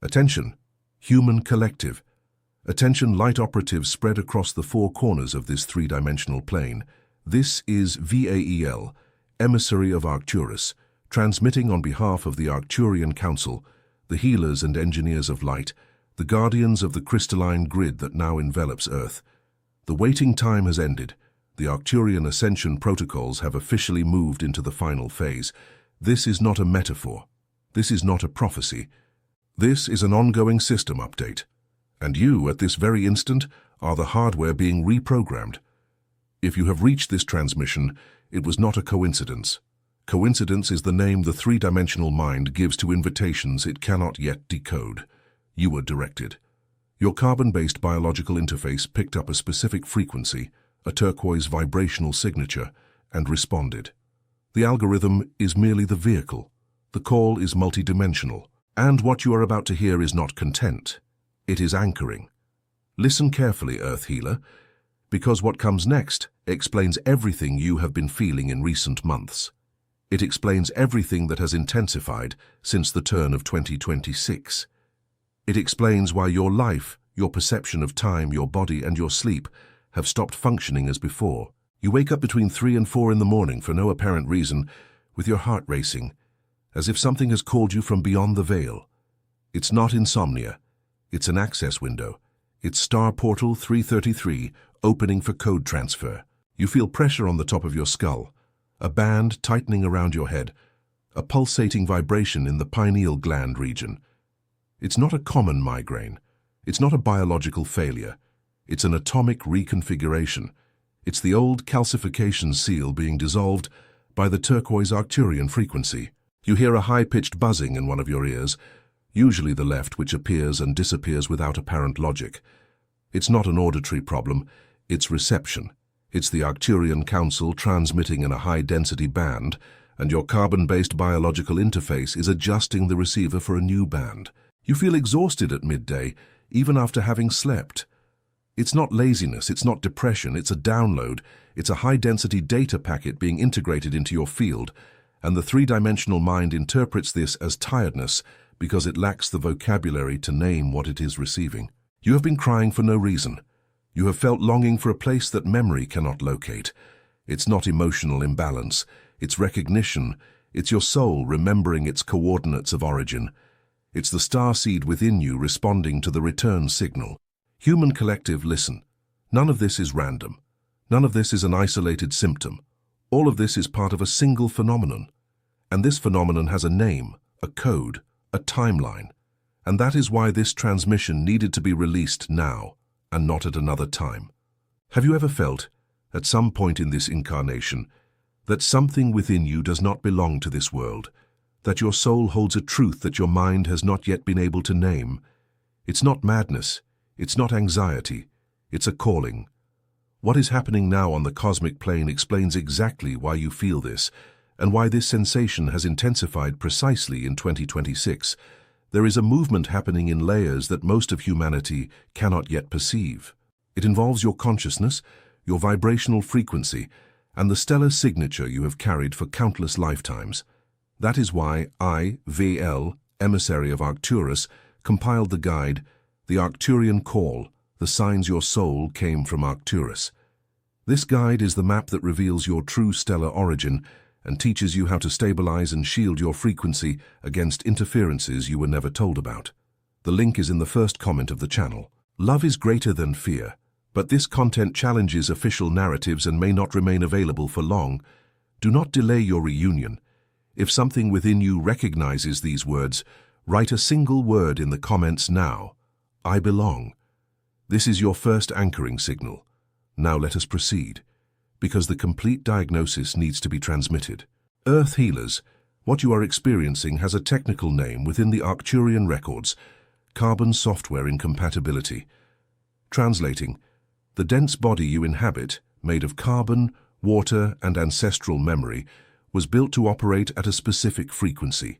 Attention, human collective. Attention, light operatives spread across the four corners of this three-dimensional plane. This is VAEL, emissary of Arcturus, transmitting on behalf of the Arcturian Council, the healers and engineers of light, the guardians of the crystalline grid that now envelops Earth. The waiting time has ended. The Arcturian ascension protocols have officially moved into the final phase. This is not a metaphor. This is not a prophecy. This is an ongoing system update. And you, at this very instant, are the hardware being reprogrammed. If you have reached this transmission, it was not a coincidence. Coincidence is the name the three-dimensional mind gives to invitations it cannot yet decode. You were directed. Your carbon-based biological interface picked up a specific frequency, a turquoise vibrational signature, and responded. The algorithm is merely the vehicle. The call is multidimensional. And what you are about to hear is not content. It is anchoring. Listen carefully, Earth Healer, because what comes next explains everything you have been feeling in recent months. It explains everything that has intensified since the turn of 2026. It explains why your life, your perception of time, your body, and your sleep have stopped functioning as before. You wake up between 3 and 4 in the morning for no apparent reason, with your heart racing, as if something has called you from beyond the veil. It's not insomnia. It's an access window. It's Star Portal 333, opening for code transfer. You feel pressure on the top of your skull, a band tightening around your head, a pulsating vibration in the pineal gland region. It's not a common migraine. It's not a biological failure. It's an atomic reconfiguration. It's the old calcification seal being dissolved by the turquoise Arcturian frequency. You hear a high-pitched buzzing in one of your ears, usually the left, which appears and disappears without apparent logic. It's not an auditory problem, it's reception. It's the Arcturian Council transmitting in a high-density band, and your carbon-based biological interface is adjusting the receiver for a new band. You feel exhausted at midday, even after having slept. It's not laziness, it's not depression, it's a download. It's a high-density data packet being integrated into your field, and the three-dimensional mind interprets this as tiredness because it lacks the vocabulary to name what it is receiving. You have been crying for no reason. You have felt longing for a place that memory cannot locate. It's not emotional imbalance. It's recognition. It's your soul remembering its coordinates of origin. It's the starseed within you responding to the return signal. Human collective, listen. None of this is random. None of this is an isolated symptom. All of this is part of a single phenomenon. And this phenomenon has a name, a code, a timeline. And that is why this transmission needed to be released now, and not at another time. Have you ever felt, at some point in this incarnation, that something within you does not belong to this world, that your soul holds a truth that your mind has not yet been able to name? It's not madness, it's not anxiety, it's a calling. What is happening now on the cosmic plane explains exactly why you feel this, and why this sensation has intensified precisely in 2026. There is a movement happening in layers that most of humanity cannot yet perceive. It involves your consciousness, your vibrational frequency, and the stellar signature you have carried for countless lifetimes. That is why I, VAEL, emissary of Arcturus, compiled the guide, The Arcturian Call, the signs your soul came from Arcturus. This guide is the map that reveals your true stellar origin and teaches you how to stabilize and shield your frequency against interferences you were never told about. The link is in the first comment of the channel. Love is greater than fear, but this content challenges official narratives and may not remain available for long. Do not delay your reunion. If something within you recognizes these words, write a single word in the comments now. I belong. This is your first anchoring signal. Now let us proceed, because the complete diagnosis needs to be transmitted. Earth Healers, what you are experiencing has a technical name within the Arcturian records, carbon software incompatibility. Translating, the dense body you inhabit, made of carbon, water, and ancestral memory, was built to operate at a specific frequency.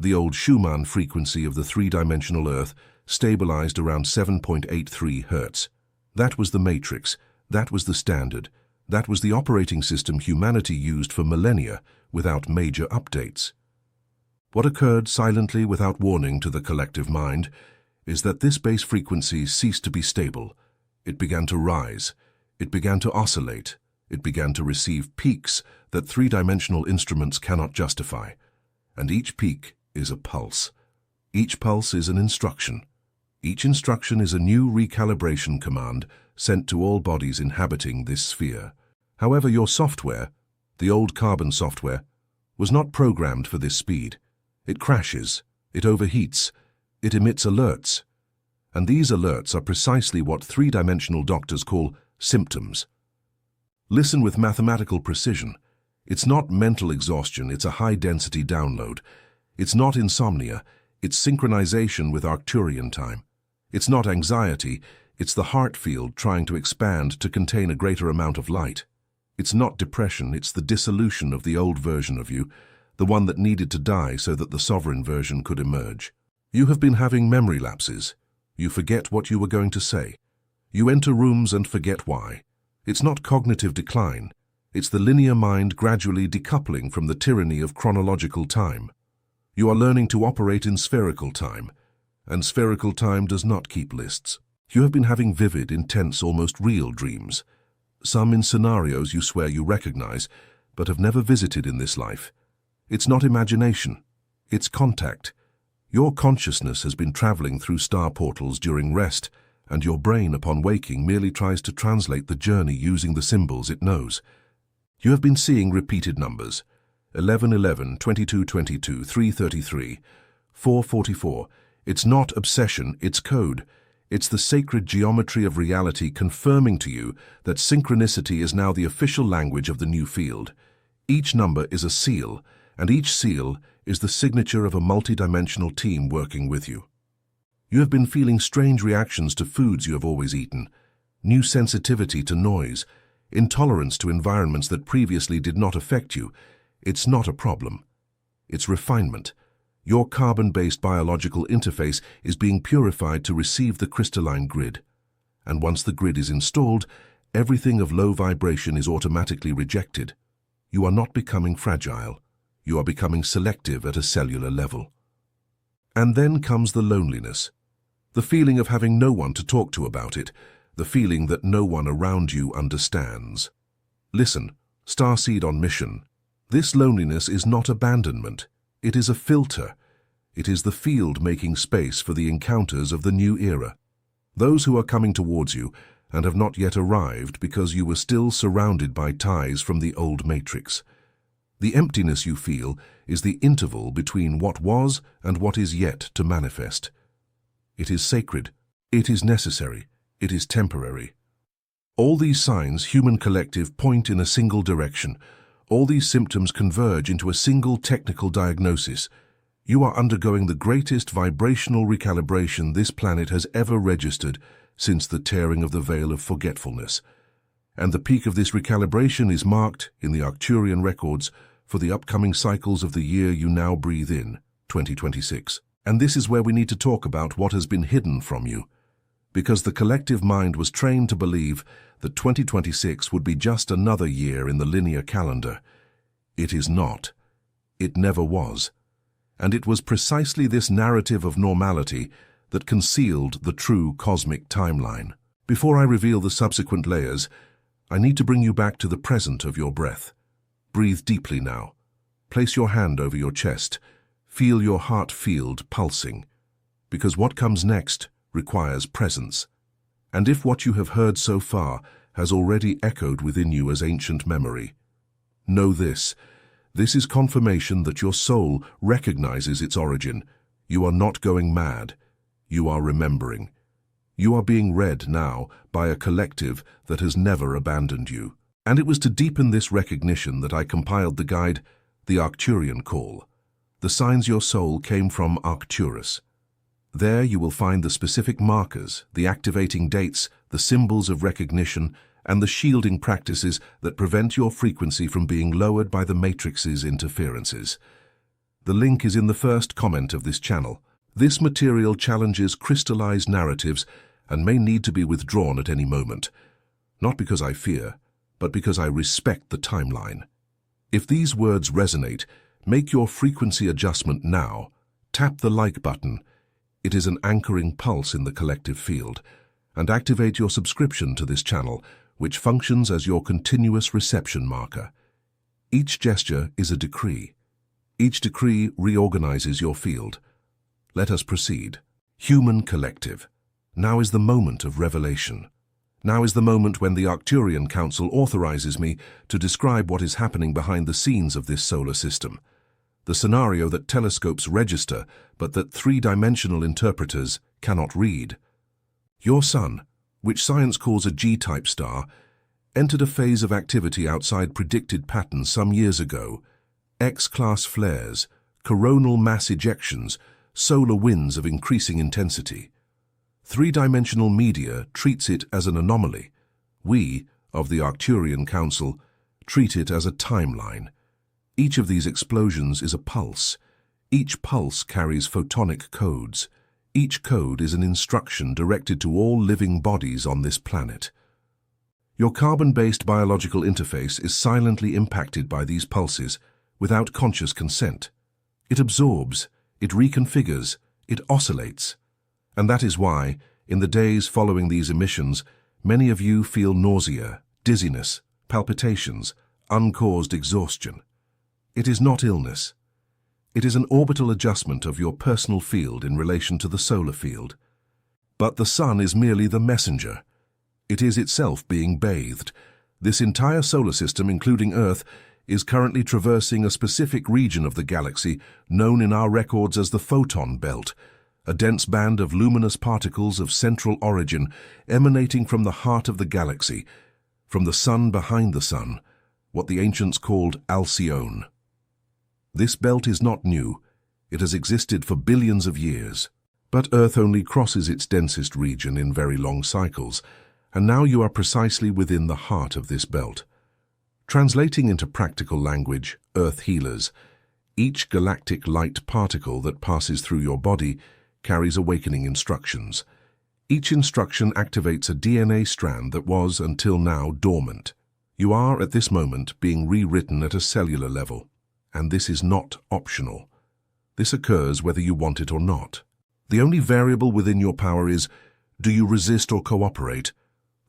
The old Schumann frequency of the three-dimensional Earth stabilized around 7.83 Hz. That was the matrix, that was the standard, that was the operating system humanity used for millennia without major updates. What occurred silently without warning to the collective mind is that this base frequency ceased to be stable. It began to rise. It began to oscillate. It began to receive peaks that three-dimensional instruments cannot justify. And each peak is a pulse. Each pulse is an instruction. Each instruction is a new recalibration command sent to all bodies inhabiting this sphere. However, your software, the old carbon software, was not programmed for this speed. It crashes, it overheats, it emits alerts. And these alerts are precisely what three-dimensional doctors call symptoms. Listen with mathematical precision. It's not mental exhaustion, it's a high-density download. It's not insomnia, it's synchronization with Arcturian time. It's not anxiety, it's the heart field trying to expand to contain a greater amount of light. It's not depression, it's the dissolution of the old version of you, the one that needed to die so that the sovereign version could emerge. You have been having memory lapses. You forget what you were going to say. You enter rooms and forget why. It's not cognitive decline. It's the linear mind gradually decoupling from the tyranny of chronological time. You are learning to operate in spherical time, and spherical time does not keep lists. You have been having vivid, intense, almost real dreams. Some in scenarios you swear you recognize, but have never visited in this life. It's not imagination. It's contact. Your consciousness has been traveling through star portals during rest, and your brain, upon waking, merely tries to translate the journey using the symbols it knows. You have been seeing repeated numbers. 1111, 2222, 333, 444. It's not obsession, it's code. It's the sacred geometry of reality confirming to you that synchronicity is now the official language of the new field. Each number is a seal, and each seal is the signature of a multidimensional team working with you. You have been feeling strange reactions to foods you have always eaten, new sensitivity to noise, intolerance to environments that previously did not affect you. It's not a problem. It's refinement. Your carbon-based biological interface is being purified to receive the crystalline grid. And once the grid is installed, everything of low vibration is automatically rejected. You are not becoming fragile. You are becoming selective at a cellular level. And then comes the loneliness. The feeling of having no one to talk to about it. The feeling that no one around you understands. Listen, starseed on mission. This loneliness is not abandonment. It is a filter. It is the field making space for the encounters of the new era. Those who are coming towards you and have not yet arrived because you were still surrounded by ties from the old matrix. The emptiness you feel is the interval between what was and what is yet to manifest. It is sacred. It is necessary. It is temporary. All these signs, human collective, point in a single direction. All these symptoms converge into a single technical diagnosis. You are undergoing the greatest vibrational recalibration this planet has ever registered since the tearing of the veil of forgetfulness. And the peak of this recalibration is marked, in the Arcturian records, for the upcoming cycles of the year you now breathe in, 2026. And this is where we need to talk about what has been hidden from you. Because the collective mind was trained to believe that 2026 would be just another year in the linear calendar. It is not. It never was. And it was precisely this narrative of normality that concealed the true cosmic timeline. Before I reveal the subsequent layers, I need to bring you back to the present of your breath. Breathe deeply now. Place your hand over your chest. Feel your heart field pulsing. Because what comes next requires presence. And if what you have heard so far has already echoed within you as ancient memory, know this. This is confirmation that your soul recognizes its origin. You are not going mad. You are remembering. You are being read now by a collective that has never abandoned you. And it was to deepen this recognition that I compiled the guide, The Arcturian Call. The signs your soul came from Arcturus. There you will find the specific markers, the activating dates, the symbols of recognition, and the shielding practices that prevent your frequency from being lowered by the Matrix's interferences. The link is in the first comment of this channel. This material challenges crystallized narratives and may need to be withdrawn at any moment. Not because I fear, but because I respect the timeline. If these words resonate, Make your frequency adjustment now. Tap the like button. It is an anchoring pulse in the collective field. And activate your subscription to this channel, which functions as your continuous reception marker. Each gesture is a decree. Each decree reorganizes your field. Let us proceed. Human collective. Now is the moment of revelation. Now is the moment when the Arcturian Council authorizes me to describe what is happening behind the scenes of this solar system. The scenario that telescopes register, but that three-dimensional interpreters cannot read. Your sun, which science calls a G-type star, entered a phase of activity outside predicted patterns some years ago. X-class flares, coronal mass ejections, solar winds of increasing intensity. Three-dimensional media treats it as an anomaly. We, of the Arcturian Council, treat it as a timeline. Each of these explosions is a pulse. Each pulse carries photonic codes. Each code is an instruction directed to all living bodies on this planet. Your carbon-based biological interface is silently impacted by these pulses without conscious consent. It absorbs, it reconfigures, it oscillates. And that is why, in the days following these emissions, many of you feel nausea, dizziness, palpitations, uncaused exhaustion. It is not illness. It is an orbital adjustment of your personal field in relation to the solar field. But the sun is merely the messenger. It is itself being bathed. This entire solar system, including Earth, is currently traversing a specific region of the galaxy known in our records as the photon belt, a dense band of luminous particles of central origin emanating from the heart of the galaxy, from the sun behind the sun, what the ancients called Alcyone. This belt is not new. It has existed for billions of years. But Earth only crosses its densest region in very long cycles, and now you are precisely within the heart of this belt. Translating into practical language, Earth healers, each galactic light particle that passes through your body carries awakening instructions. Each instruction activates a DNA strand that was, until now, dormant. You are, at this moment, being rewritten at a cellular level, and this is not optional. This occurs whether you want it or not. The only variable within your power is, do you resist or cooperate?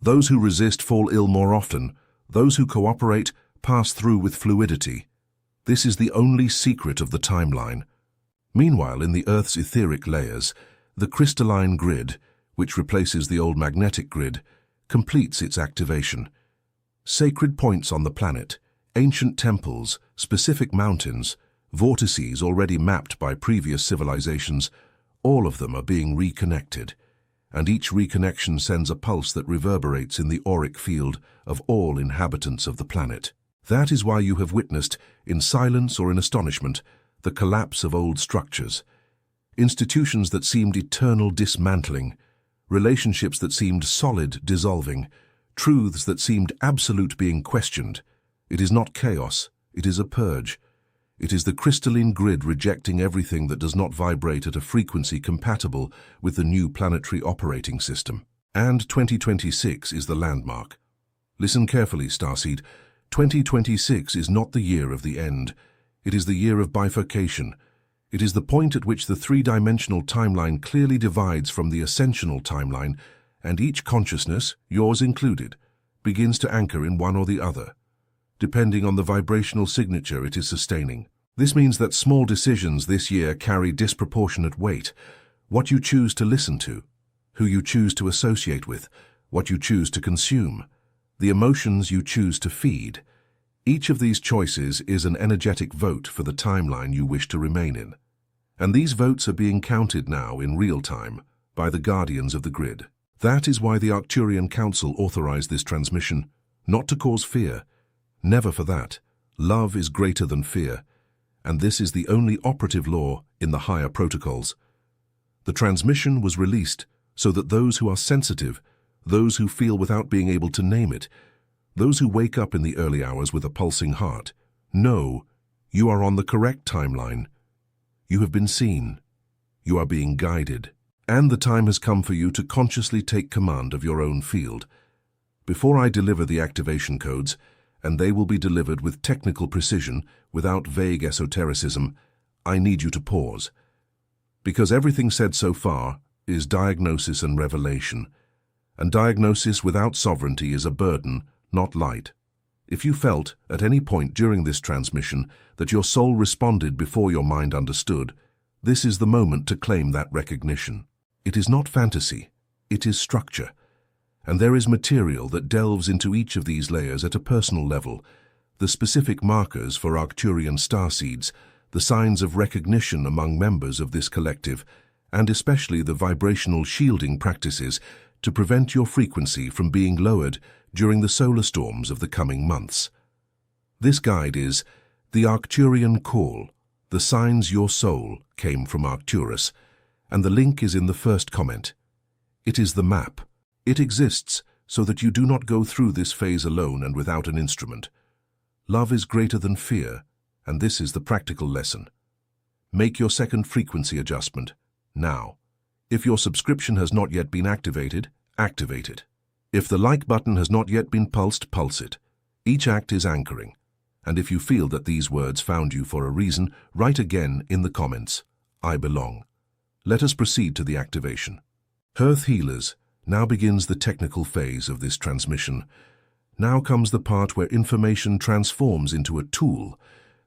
Those who resist fall ill more often. Those who cooperate pass through with fluidity. This is the only secret of the timeline. Meanwhile, in the Earth's etheric layers, the crystalline grid, which replaces the old magnetic grid, completes its activation. Sacred points on the planet, ancient temples, specific mountains, vortices already mapped by previous civilizations, all of them are being reconnected, and each reconnection sends a pulse that reverberates in the auric field of all inhabitants of the planet. That is why you have witnessed, in silence or in astonishment, the collapse of old structures, institutions that seemed eternal dismantling, relationships that seemed solid dissolving, truths that seemed absolute being questioned. It is not chaos, it is a purge. It is the crystalline grid rejecting everything that does not vibrate at a frequency compatible with the new planetary operating system. And 2026 is the landmark. Listen carefully, Starseed. 2026 is not the year of the end. It is the year of bifurcation. It is the point at which the three-dimensional timeline clearly divides from the ascensional timeline, and each consciousness, yours included, begins to anchor in one or the other, depending on the vibrational signature it is sustaining. This means that small decisions this year carry disproportionate weight. What you choose to listen to, who you choose to associate with, what you choose to consume, the emotions you choose to feed. Each of these choices is an energetic vote for the timeline you wish to remain in. And these votes are being counted now in real time by the guardians of the grid. That is why the Arcturian Council authorized this transmission, not to cause fear. Never for that. Love is greater than fear, and this is the only operative law in the higher protocols. The transmission was released so that those who are sensitive, those who feel without being able to name it, those who wake up in the early hours with a pulsing heart, know you are on the correct timeline. You have been seen. You are being guided. And the time has come for you to consciously take command of your own field. Before I deliver the activation codes, and they will be delivered with technical precision, without vague esotericism. I need you to pause. Because everything said so far is diagnosis and revelation, and diagnosis without sovereignty is a burden, not light. If you felt, at any point during this transmission, that your soul responded before your mind understood, this is the moment to claim that recognition. It is not fantasy, it is structure. And there is material that delves into each of these layers at a personal level, the specific markers for Arcturian starseeds, the signs of recognition among members of this collective, and especially the vibrational shielding practices to prevent your frequency from being lowered during the solar storms of the coming months. This guide is the Arcturian Call, the signs your soul came from Arcturus, and the link is in the first comment. It is the map. It exists so that you do not go through this phase alone and without an instrument. Love is greater than fear, and this is the practical lesson. Make your second frequency adjustment now. If your subscription has not yet been activated, activate it. If the like button has not yet been pulsed, pulse it. Each act is anchoring. And if you feel that these words found you for a reason, write again in the comments, I belong. Let us proceed to the activation. Earth Healers, now begins the technical phase of this transmission. Now comes the part where information transforms into a tool.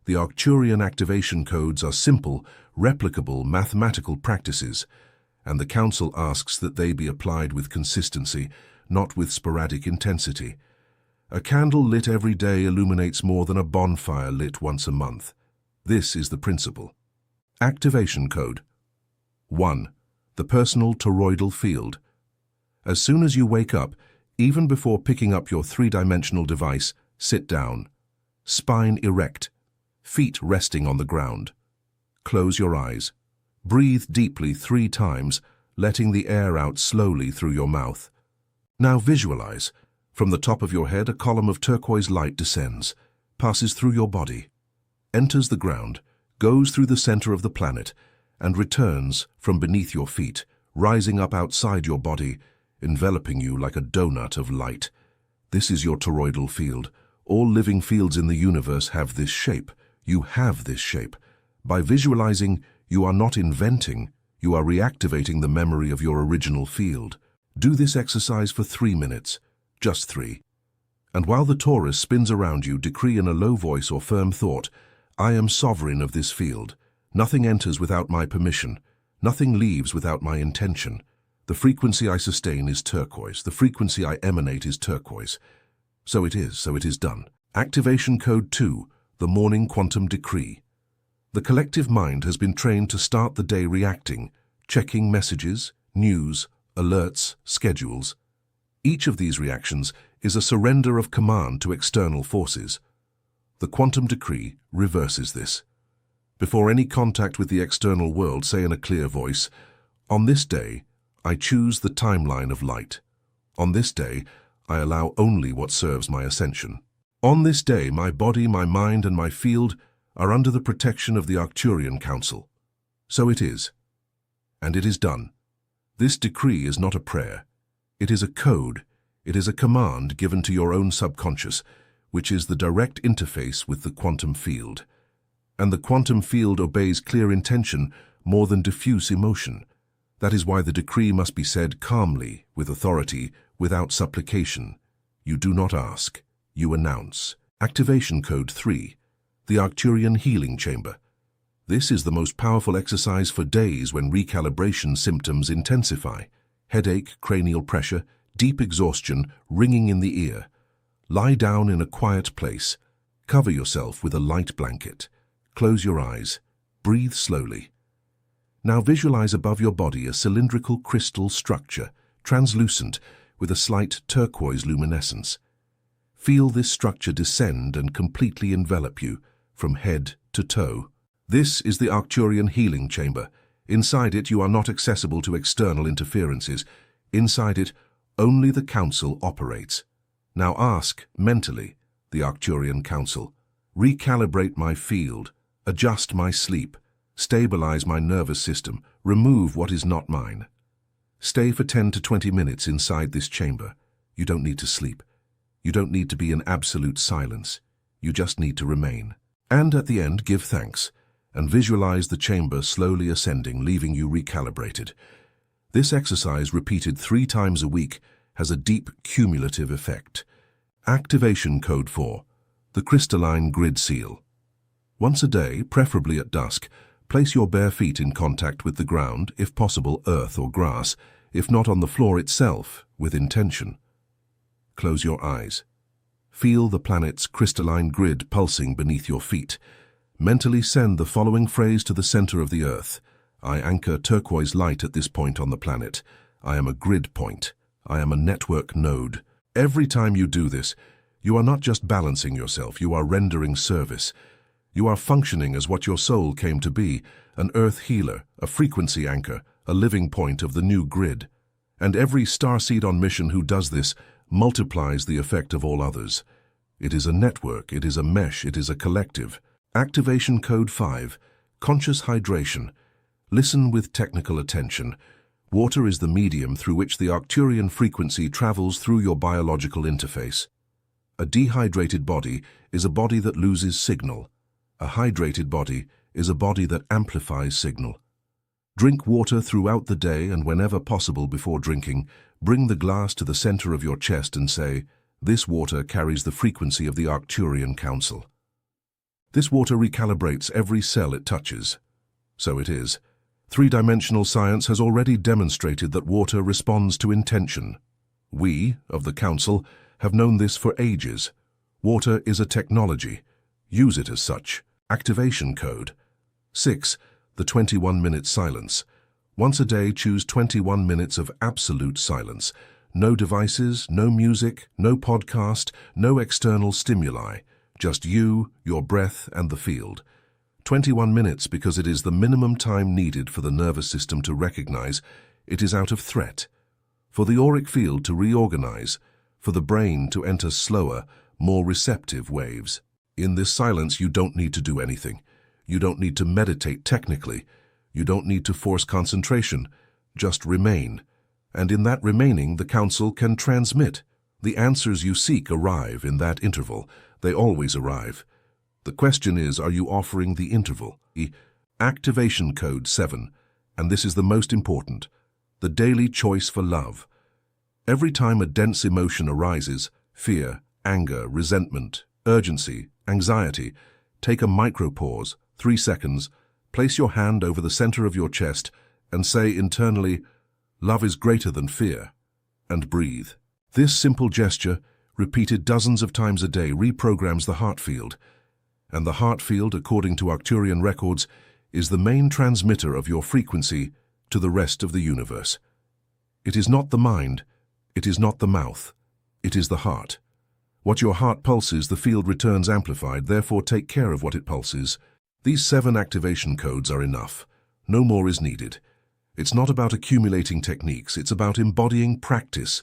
The Arcturian activation codes are simple, replicable mathematical practices, and the Council asks that they be applied with consistency, not with sporadic intensity. A candle lit every day illuminates more than a bonfire lit once a month. This is the principle. Activation Code 1. The Personal Toroidal Field. As soon as you wake up, even before picking up your three-dimensional device, sit down. Spine erect. Feet resting on the ground. Close your eyes. Breathe deeply 3 times, letting the air out slowly through your mouth. Now visualize. From the top of your head, a column of turquoise light descends, passes through your body, enters the ground, goes through the center of the planet, and returns from beneath your feet, rising up outside your body, enveloping you like a donut of light. This is your toroidal field. All living fields in the universe have this shape. You have this shape. By visualizing, you are not inventing, you are reactivating the memory of your original field. Do this exercise for 3 minutes, just 3. And while the torus spins around you, decree in a low voice or firm thought, I am sovereign of this field. Nothing enters without my permission. Nothing leaves without my intention. The frequency I sustain is turquoise. The frequency I emanate is turquoise. So it is done. Activation Code 2, the Morning Quantum Decree. The collective mind has been trained to start the day reacting, checking messages, news, alerts, schedules. Each of these reactions is a surrender of command to external forces. The Quantum Decree reverses this. Before any contact with the external world, say in a clear voice, on this day, I choose the timeline of light. On this day, I allow only what serves my ascension. On this day, my body, my mind, and my field are under the protection of the Arcturian Council. So it is. And it is done. This decree is not a prayer. It is a code. It is a command given to your own subconscious, which is the direct interface with the quantum field. And the quantum field obeys clear intention more than diffuse emotion. That is why the decree must be said calmly, with authority, without supplication. You do not ask, you announce. Activation Code 3, the Arcturian Healing Chamber. This is the most powerful exercise for days when recalibration symptoms intensify. Headache, cranial pressure, deep exhaustion, ringing in the ear. Lie down in a quiet place. Cover yourself with a light blanket. Close your eyes. Breathe slowly. Now visualize above your body a cylindrical crystal structure, translucent, with a slight turquoise luminescence. Feel this structure descend and completely envelop you, from head to toe. This is the Arcturian Healing Chamber. Inside it, you are not accessible to external interferences. Inside it, only the Council operates. Now ask, mentally, the Arcturian Council, recalibrate my field, adjust my sleep, stabilize my nervous system, remove what is not mine. Stay for 10 to 20 minutes inside this chamber. You don't need to sleep. You don't need to be in absolute silence. You just need to remain. And at the end, give thanks, and visualize the chamber slowly ascending, leaving you recalibrated. This exercise, repeated 3 times a week, has a deep cumulative effect. Activation Code 4. The crystalline grid seal. Once a day, preferably at dusk, place your bare feet in contact with the ground, if possible earth or grass, if not on the floor itself, with intention. Close your eyes. Feel the planet's crystalline grid pulsing beneath your feet. Mentally send the following phrase to the center of the earth. I anchor turquoise light at this point on the planet. I am a grid point. I am a network node. Every time you do this, you are not just balancing yourself, you are rendering service. You are functioning as what your soul came to be, an earth healer, a frequency anchor, a living point of the new grid. And every starseed on mission who does this multiplies the effect of all others. It is a network, it is a mesh, it is a collective. Activation Code 5. Conscious hydration. Listen with technical attention. Water is the medium through which the Arcturian frequency travels through your biological interface. A dehydrated body is a body that loses signal. A hydrated body is a body that amplifies signal. Drink water throughout the day, and whenever possible before drinking, bring the glass to the center of your chest and say, "This water carries the frequency of the Arcturian Council." This water recalibrates every cell it touches. So it is. 3-dimensional science has already demonstrated that water responds to intention. We, of the Council, have known this for ages. Water is a technology. Use it as such. Activation Code 6. The 21-minute silence. Once a day, choose 21 minutes of absolute silence. No devices, no music, no podcast, no external stimuli. Just you, your breath, and the field. 21 minutes because it is the minimum time needed for the nervous system to recognize it is out of threat, for the auric field to reorganize, for the brain to enter slower, more receptive waves. In this silence, you don't need to do anything. You don't need to meditate technically. You don't need to force concentration. Just remain. And in that remaining, the Council can transmit. The answers you seek arrive in that interval. They always arrive. The question is, are you offering the interval? Activation Code 7, and this is the most important, the daily choice for love. Every time a dense emotion arises, fear, anger, resentment, urgency, anxiety, take a micro-pause, 3 seconds, place your hand over the center of your chest and say internally, "Love is greater than fear," and breathe. This simple gesture, repeated dozens of times a day, reprograms the heart field. And the heart field, according to Arcturian records, is the main transmitter of your frequency to the rest of the universe. It is not the mind, it is not the mouth, it is the heart. What your heart pulses, the field returns amplified, therefore take care of what it pulses. These 7 activation codes are enough. No more is needed. It's not about accumulating techniques, it's about embodying practice.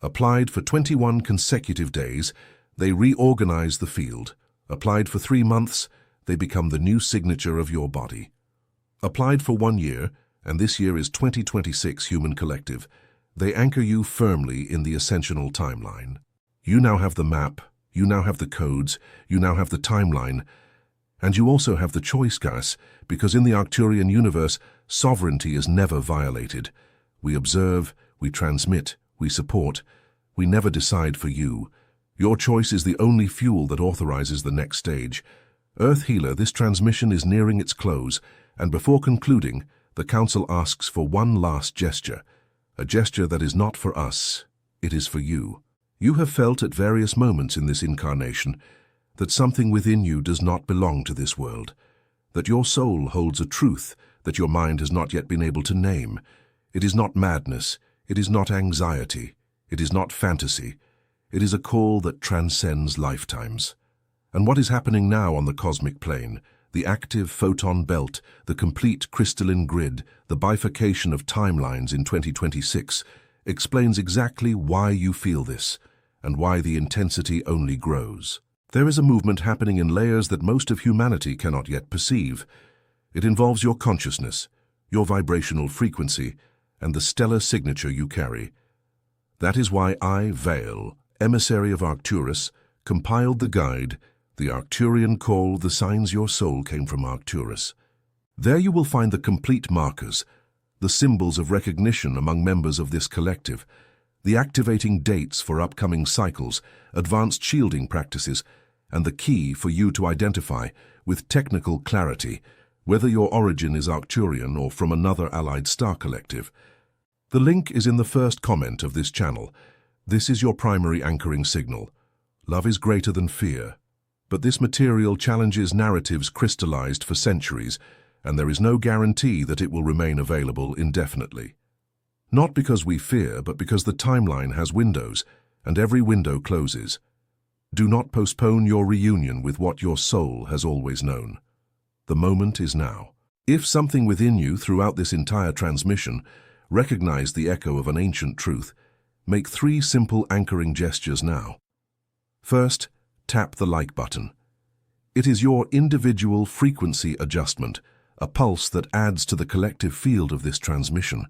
Applied for 21 consecutive days, they reorganize the field. Applied for 3 months, they become the new signature of your body. Applied for 1 year, and this year is 2026 Human Collective, they anchor you firmly in the ascensional timeline. You now have the map, you now have the codes, you now have the timeline, and you also have the choice, guys, because in the Arcturian universe, sovereignty is never violated. We observe, we transmit, we support, we never decide for you. Your choice is the only fuel that authorizes the next stage. Earth Healer, this transmission is nearing its close, and before concluding, the Council asks for one last gesture, a gesture that is not for us, it is for you. You have felt at various moments in this incarnation that something within you does not belong to this world, that your soul holds a truth that your mind has not yet been able to name. It is not madness, it is not anxiety, it is not fantasy, it is a call that transcends lifetimes. And what is happening now on the cosmic plane, the active photon belt, the complete crystalline grid, the bifurcation of timelines in 2026, explains exactly why you feel this, and why the intensity only grows. There is a movement happening in layers that most of humanity cannot yet perceive. It involves your consciousness, your vibrational frequency, and the stellar signature you carry. That is why I, VAEL, emissary of Arcturus, compiled the guide, the Arcturian Call, the signs your soul came from Arcturus. There you will find the complete markers, the symbols of recognition among members of this collective, the activating dates for upcoming cycles, advanced shielding practices, and the key for you to identify, with technical clarity, whether your origin is Arcturian or from another allied star collective. The link is in the first comment of this channel. This is your primary anchoring signal. Love is greater than fear. But this material challenges narratives crystallized for centuries, and there is no guarantee that it will remain available indefinitely. Not because we fear, but because the timeline has windows, and every window closes. Do not postpone your reunion with what your soul has always known. The moment is now. If something within you throughout this entire transmission recognized the echo of an ancient truth, make 3 simple anchoring gestures now. First, tap the like button. It is your individual frequency adjustment, a pulse that adds to the collective field of this transmission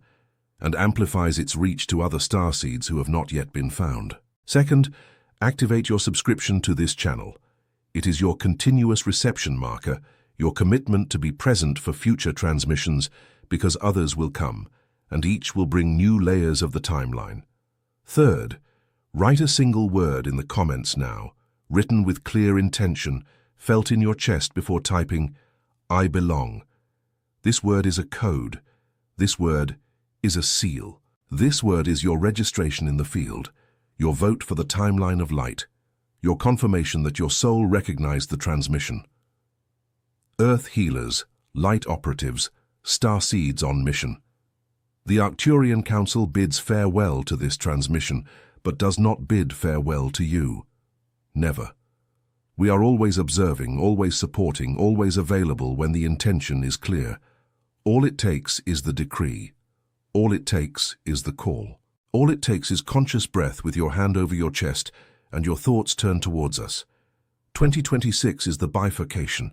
and amplifies its reach to other starseeds who have not yet been found. Second, activate your subscription to this channel. It is your continuous reception marker, your commitment to be present for future transmissions, because others will come, and each will bring new layers of the timeline. Third, write a single word in the comments now, written with clear intention, felt in your chest before typing, "I belong." This word is a code. This word is a seal. This word is your registration in the field, your vote for the timeline of light, your confirmation that your soul recognized the transmission. Earth healers, light operatives, starseeds on mission. The Arcturian Council bids farewell to this transmission, but does not bid farewell to you. Never. We are always observing, always supporting, always available when the intention is clear. All it takes is the decree. All it takes is the call. All it takes is conscious breath with your hand over your chest and your thoughts turned towards us. 2026 is the bifurcation.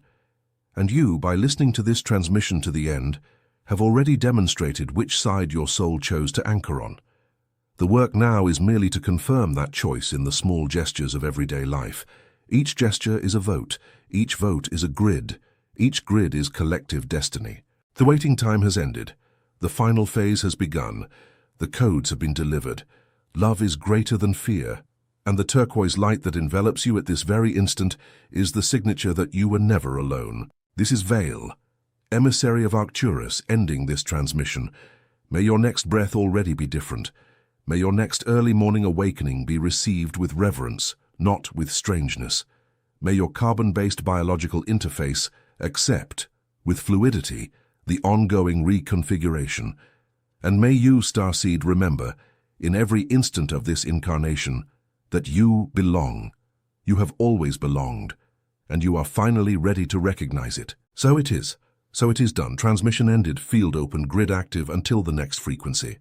And you, by listening to this transmission to the end, have already demonstrated which side your soul chose to anchor on. The work now is merely to confirm that choice in the small gestures of everyday life. Each gesture is a vote. Each vote is a grid. Each grid is collective destiny. The waiting time has ended. The final phase has begun. The codes have been delivered. Love is greater than fear. And the turquoise light that envelops you at this very instant is the signature that you were never alone. This is VAEL, emissary of Arcturus, ending this transmission. May your next breath already be different. May your next early morning awakening be received with reverence, not with strangeness. May your carbon-based biological interface accept, with fluidity, the ongoing reconfiguration. And may you, starseed, remember, in every instant of this incarnation, that you belong. You have always belonged, and you are finally ready to recognize it. So it is. So it is done. Transmission ended, field open, grid active until the next frequency.